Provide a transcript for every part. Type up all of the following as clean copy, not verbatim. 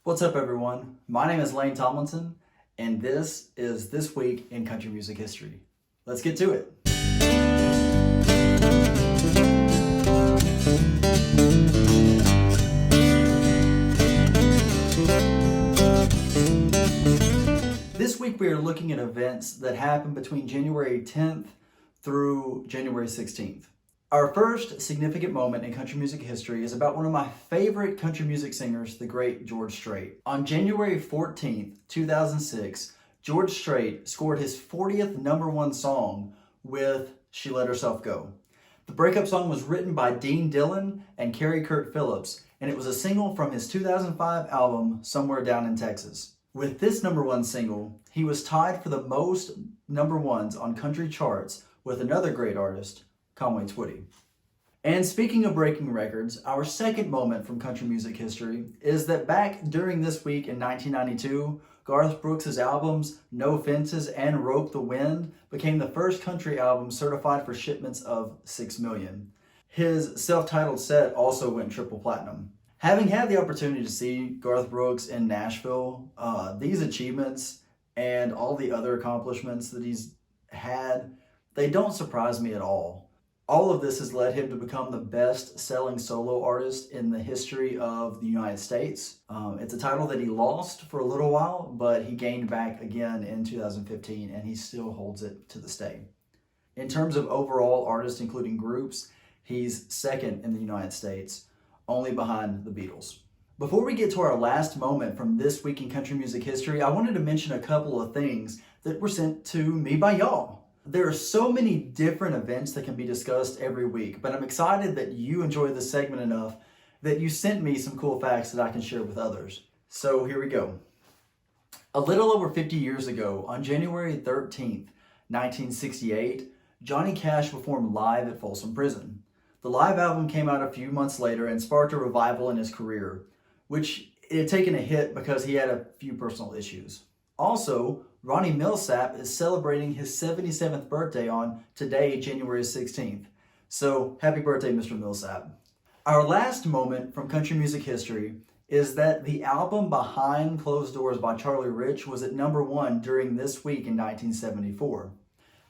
What's up, everyone? My name is Lain Tomlinson, and this is This Week in Country Music History. Let's get to it. This week we are looking at events that happened between January 10th through January 16th. Our first significant moment in country music history is about one of my favorite country music singers, the great George Strait. On January 14th, 2006, George Strait scored his 40th #1 song with She Let Herself Go. The breakup song was written by Dean Dillon and Carrie Kirk Phillips, and it was a single from his 2005 album, Somewhere Down in Texas. With this #1 single, he was tied for the most #1s on country charts with another great artist, Conway Twitty. And speaking of breaking records, our second moment from country music history is that back during this week in 1992, Garth Brooks' albums No Fences and Rope the Wind became the first country album certified for shipments of 6 million. His self-titled set also went triple platinum. Having had the opportunity to see Garth Brooks in Nashville, these achievements and all the other accomplishments that he's had, they don't surprise me at all. All of this has led him to become the best-selling solo artist in the history of the United States. It's a title that he lost for a little while, but he gained back again in 2015, and he still holds it to this day. In terms of overall artists, including groups, he's second in the United States, only behind the Beatles. Before we get to our last moment from this week in country music history, I wanted to mention a couple of things that were sent to me by y'all. There are so many different events that can be discussed every week, but I'm excited that you enjoy this segment enough that you sent me some cool facts that I can share with others. So here we go. A little over 50 years ago, on January 13th, 1968, Johnny Cash performed live at Folsom Prison. The live album came out a few months later and sparked a revival in his career, which it had taken a hit because he had a few personal issues. Also, Ronnie Milsap is celebrating his 77th birthday on today, January 16th. So, happy birthday, Mr. Milsap. Our last moment from country music history is that the album Behind Closed Doors by Charlie Rich was at #1 during this week in 1974.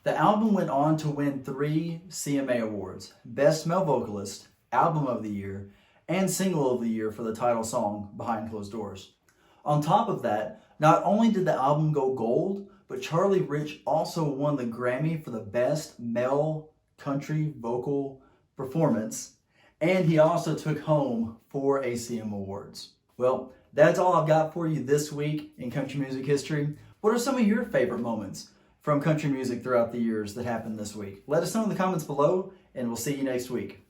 The album went on to win 3 CMA awards: Best Male Vocalist, Album of the Year, and Single of the Year for the title song, Behind Closed Doors. On top of that, not only did the album go gold, but Charlie Rich also won the Grammy for the Best Male Country Vocal Performance, and he also took home 4 ACM awards. Well, that's all I've got for you this week in country music history. What are some of your favorite moments from country music throughout the years that happened this week? Let us know in the comments below, and we'll see you next week.